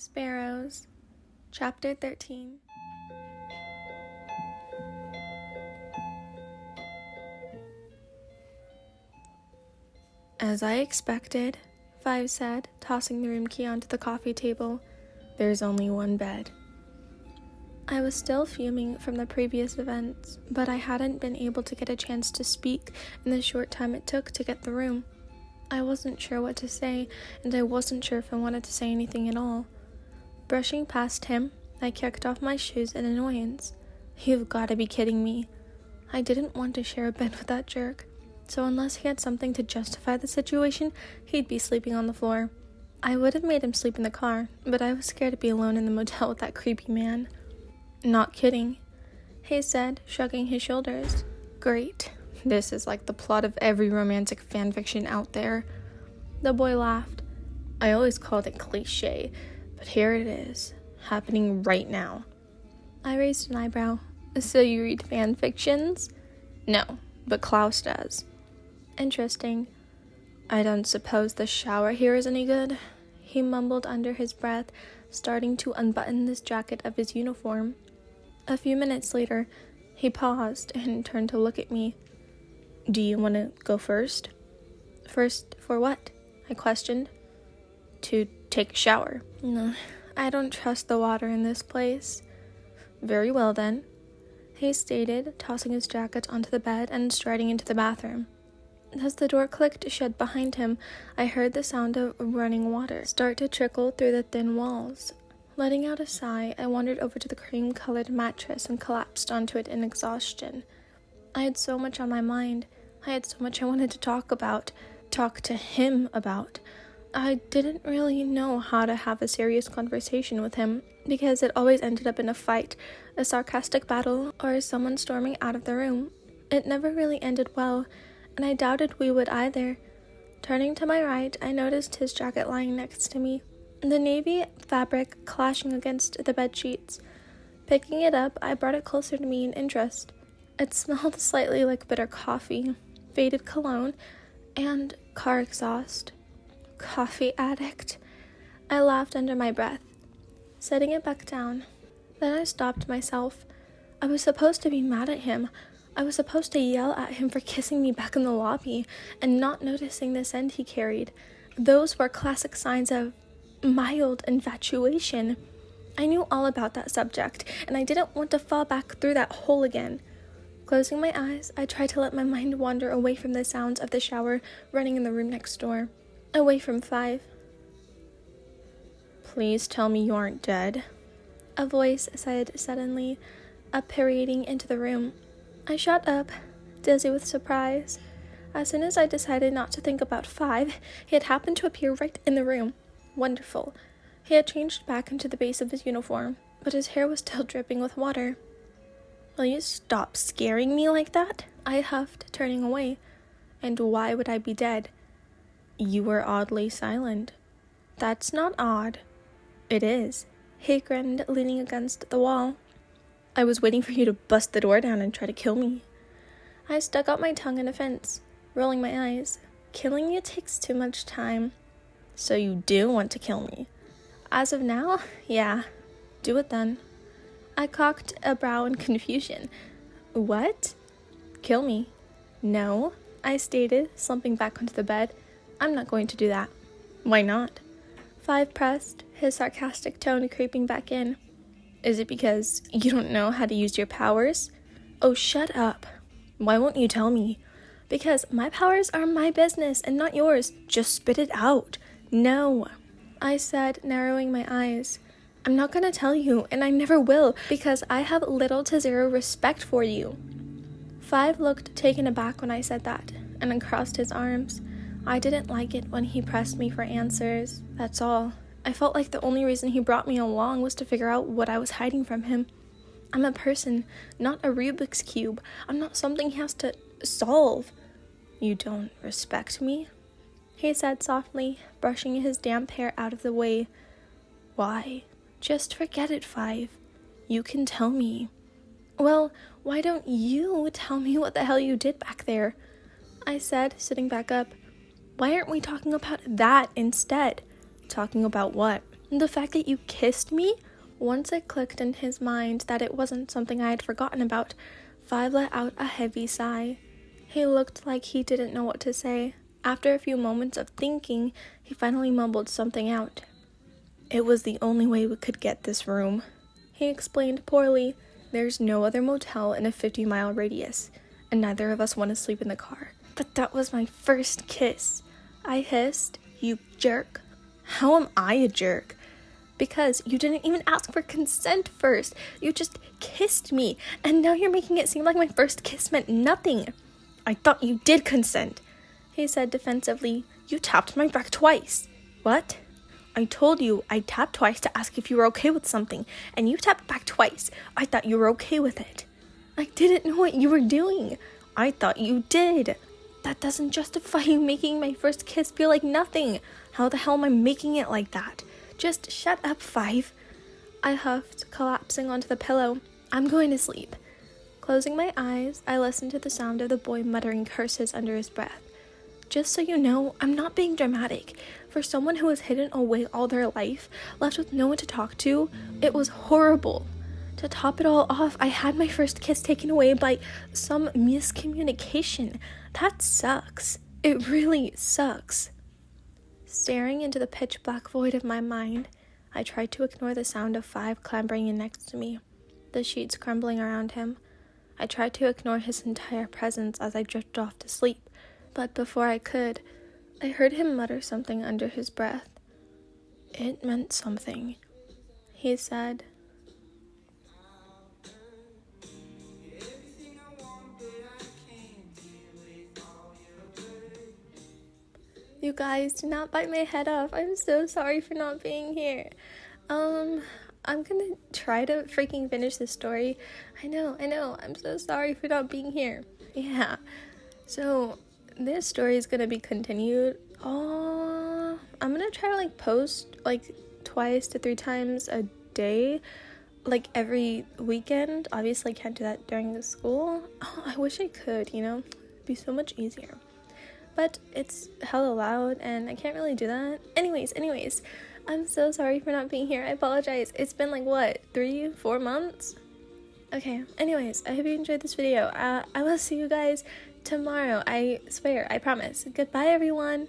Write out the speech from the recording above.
Sparrows, Chapter 13. As I expected, Five said, tossing the room key onto the coffee table. There's only one bed. I was still fuming from the previous events, but I hadn't been able to get a chance to speak in the short time it took to get the room. I wasn't sure what to say, and I wasn't sure if I wanted to say anything at all. Brushing past him, I kicked off my shoes in annoyance. You've got to be kidding me. I didn't want to share a bed with that jerk, so unless he had something to justify the situation, he'd be sleeping on the floor. I would have made him sleep in the car, but I was scared to be alone in the motel with that creepy man. Not kidding, he said, shrugging his shoulders. Great. This is like the plot of every romantic fanfiction out there. The boy laughed. I always called it cliché, but here it is, happening right now. I raised an eyebrow. So you read fanfictions? No, but Klaus does. Interesting. I don't suppose the shower here is any good? He mumbled under his breath, starting to unbutton the jacket of his uniform. A few minutes later, he paused and turned to look at me. Do you want to go first? First for what? I questioned. To take a shower. No, I don't trust the water in this place. Very well then, he stated, tossing his jacket onto the bed and striding into the bathroom. As the door clicked shut behind him, I heard the sound of running water start to trickle through the thin walls. Letting out a sigh, I wandered over to the cream-colored mattress and collapsed onto it in exhaustion. I had so much on my mind. I had so much I wanted to talk to him about. I didn't really know how to have a serious conversation with him, because it always ended up in a fight, a sarcastic battle, or someone storming out of the room. It never really ended well, and I doubted we would either. Turning to my right, I noticed his jacket lying next to me, the navy fabric clashing against the bed sheets. Picking it up, I brought it closer to me in interest. It smelled slightly like bitter coffee, faded cologne, and car exhaust. Coffee addict. I laughed under my breath, setting it back down. Then I stopped myself. I was supposed to be mad at him. I was supposed to yell at him for kissing me back in the lobby and not noticing the scent he carried. Those were classic signs of mild infatuation. I knew all about that subject, and I didn't want to fall back through that hole again. Closing my eyes, I tried to let my mind wander away from the sounds of the shower running in the room next door. Away from Five. Please tell me you aren't dead, a voice said suddenly, uprating into the room. I shot up, dizzy with surprise. As soon as I decided not to think about Five, he had happened to appear right in the room. Wonderful. He had changed back into the base of his uniform, but his hair was still dripping with water. Will you stop scaring me like that? I huffed, turning away. And why would I be dead? You were oddly silent. That's not odd. It is. He grinned, leaning against the wall. I was waiting for you to bust the door down and try to kill me. I stuck out my tongue in offense, rolling my eyes. Killing you takes too much time. So you do want to kill me? As of now, yeah. Do it then. I cocked a brow in confusion. What? Kill me? No, I stated, slumping back onto the bed. I'm not going to do that. Why not? Five pressed, his sarcastic tone creeping back in. Is it because you don't know how to use your powers? Oh, shut up. Why won't you tell me? Because my powers are my business and not yours. Just spit it out. No, I said, narrowing my eyes. I'm not going to tell you, and I never will, because I have little to zero respect for you. Five looked taken aback when I said that, and uncrossed his arms. I didn't like it when he pressed me for answers, that's all. I felt like the only reason he brought me along was to figure out what I was hiding from him. I'm a person, not a Rubik's Cube. I'm not something he has to solve. You don't respect me? He said softly, brushing his damp hair out of the way. Why? Just forget it, Five. You can tell me. Well, why don't you tell me what the hell you did back there? I said, sitting back up. Why aren't we talking about that instead? Talking about what? The fact that you kissed me? Once it clicked in his mind that it wasn't something I had forgotten about, Five let out a heavy sigh. He looked like he didn't know what to say. After a few moments of thinking, he finally mumbled something out. "It was the only way we could get this room," he explained poorly. "There's no other motel in a 50-mile radius, and neither of us want to sleep in the car." "But that was my first kiss," I hissed. "You jerk." "How am I a jerk?" "Because you didn't even ask for consent first. You just kissed me, and now you're making it seem like my first kiss meant nothing." "I thought you did consent," he said defensively. "You tapped my back twice." "What?" "I told you I tapped twice to ask if you were okay with something, and you tapped back twice. I thought you were okay with it." "I didn't know what you were doing." "I thought you did." "That doesn't justify you making my first kiss feel like nothing. How the hell am I making it like that?" "Just shut up, Five," I huffed, collapsing onto the pillow. "I'm going to sleep." Closing my eyes, I listened to the sound of the boy muttering curses under his breath. "Just so you know, I'm not being dramatic. For someone who was hidden away all their life, left with no one to talk to, it was horrible. To top it all off, I had my first kiss taken away by some miscommunication. That sucks. It really sucks." Staring into the pitch-black void of my mind, I tried to ignore the sound of Five clambering in next to me, the sheets crumbling around him. I tried to ignore his entire presence as I drifted off to sleep, but before I could, I heard him mutter something under his breath. "It meant something," he said. You guys, do not bite my head off. I'm so sorry for not being here. I'm gonna try to freaking finish this story. I know. I'm so sorry for not being here. Yeah. So, this story is gonna be continued. I'm gonna try to, post, 2 to 3 times a day, every weekend. Obviously, I can't do that during the school. Oh, I wish I could, It'd be so much easier. But it's hella loud, and I can't really do that. Anyways, I'm so sorry for not being here. I apologize. It's been 3-4 months? Okay, anyways, I hope you enjoyed this video. I will see you guys tomorrow. I swear, I promise. Goodbye, everyone.